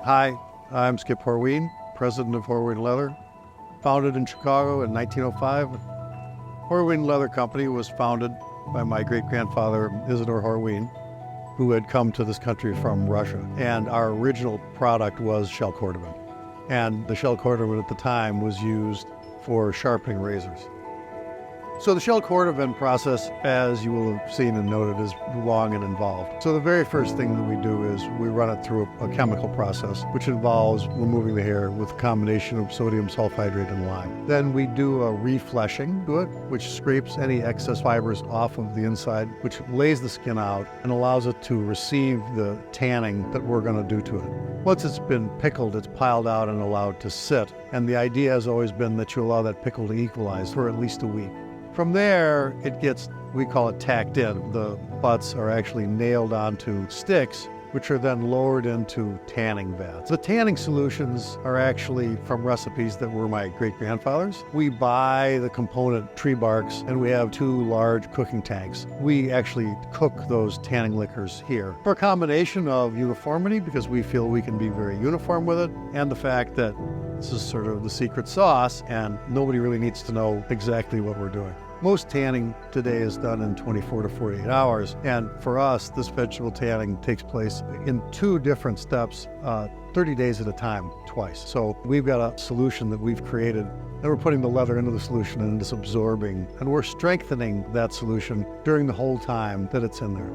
Hi, I'm Skip Horween, president of Horween Leather. Founded in Chicago in 1905, Horween Leather Company was founded by my great-grandfather, Isidore Horween, who had come to this country from Russia. And our original product was shell cordovan. And the shell cordovan at the time was used for sharpening razors. So the shell cordovan process, as you will have seen and noted, is long and involved. So the very first thing that we do is we run it through a chemical process, which involves removing the hair with a combination of sodium sulfhydrate and lime. Then we do a refleshing to it, which scrapes any excess fibers off of the inside, which lays the skin out and allows it to receive the tanning that we're going to do to it. Once it's been pickled, it's piled out and allowed to sit. And the idea has always been that you allow that pickle to equalize for at least a week. From there, it gets, we call it tacked in. The butts are actually nailed onto sticks, which are then lowered into tanning vats. The tanning solutions are actually from recipes that were my great-grandfather's. We buy the component tree barks, and we have 2 large cooking tanks. We actually cook those tanning liquors here for a combination of uniformity, because we feel we can be very uniform with it, and the fact that this is sort of the secret sauce, and nobody really needs to know exactly what we're doing. Most tanning today is done in 24 to 48 hours, and for us, this vegetable tanning takes place in 2 different steps, 30 days at a time, twice. So we've got a solution that we've created, and we're putting the leather into the solution, and it's absorbing, and we're strengthening that solution during the whole time that it's in there.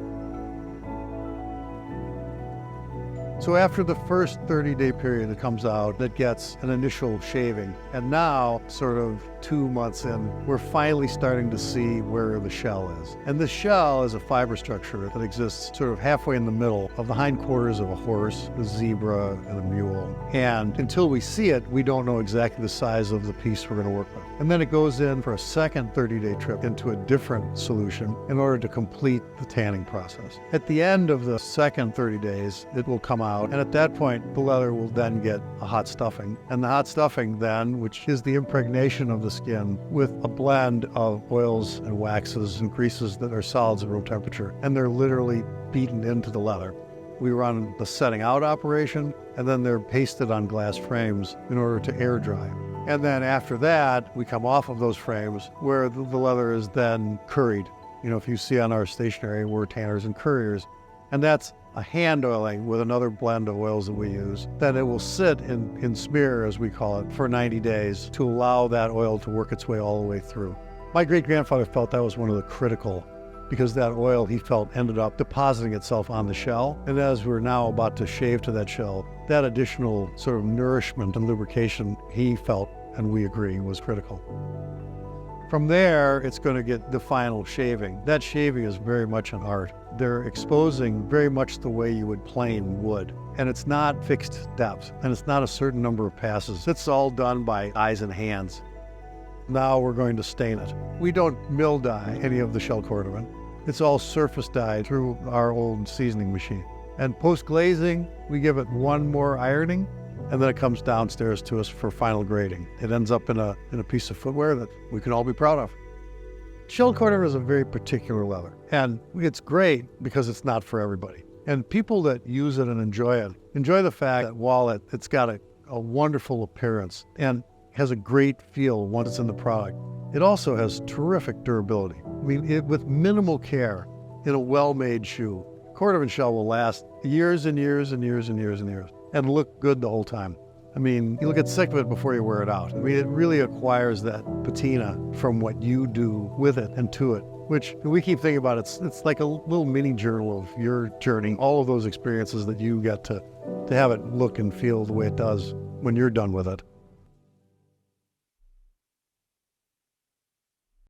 So after the first 30-day period, it comes out, that gets an initial shaving. And now, sort of 2 months in, we're finally starting to see where the shell is. And the shell is a fiber structure that exists sort of halfway in the middle of the hindquarters of a horse, a zebra, and a mule. And until we see it, we don't know exactly the size of the piece we're going to work with. And then it goes in for a second 30-day trip into a different solution in order to complete the tanning process. At the end of the second 30 days, it will come out, and at that point, the leather will then get a hot stuffing. And the hot stuffing then, which is the impregnation of the skin with a blend of oils and waxes and greases that are solids at room temperature, and they're literally beaten into the leather. We run the setting out operation, and then they're pasted on glass frames in order to air dry. And then after that, we come off of those frames where the leather is then curried. You know, if you see on our stationery, we're tanners and curriers, and that's a hand oiling with another blend of oils that we use. Then it will sit in smear, as we call it, for 90 days to allow that oil to work its way all the way through. My great-grandfather felt that was one of the critical, because that oil, he felt, ended up depositing itself on the shell. And as we're now about to shave to that shell, that additional sort of nourishment and lubrication, he felt, and we agree, was critical. From there, it's going to get the final shaving. That shaving is very much an art. They're exposing very much the way you would plane wood. And it's not fixed depth, and it's not a certain number of passes. It's all done by eyes and hands. Now we're going to stain it. We don't mill dye any of the shell cordovan. It's all surface dyed through our old seasoning machine. And post-glazing, we give it 1 more ironing, and then it comes downstairs to us for final grading. It ends up in a piece of footwear that we can all be proud of. Shell cordovan is a very particular leather, and it's great because it's not for everybody. And people that use it and enjoy the fact that while it's got a wonderful appearance and has a great feel once it's in the product, it also has terrific durability. I mean, with minimal care in a well-made shoe, cordovan shell will last years and years and years and years and years, and look good the whole time. I mean, you'll get sick of it before you wear it out. I mean, it really acquires that patina from what you do with it and to it, which we keep thinking about. It's like a little mini journal of your journey, all of those experiences that you get to have it look and feel the way it does when you're done with it.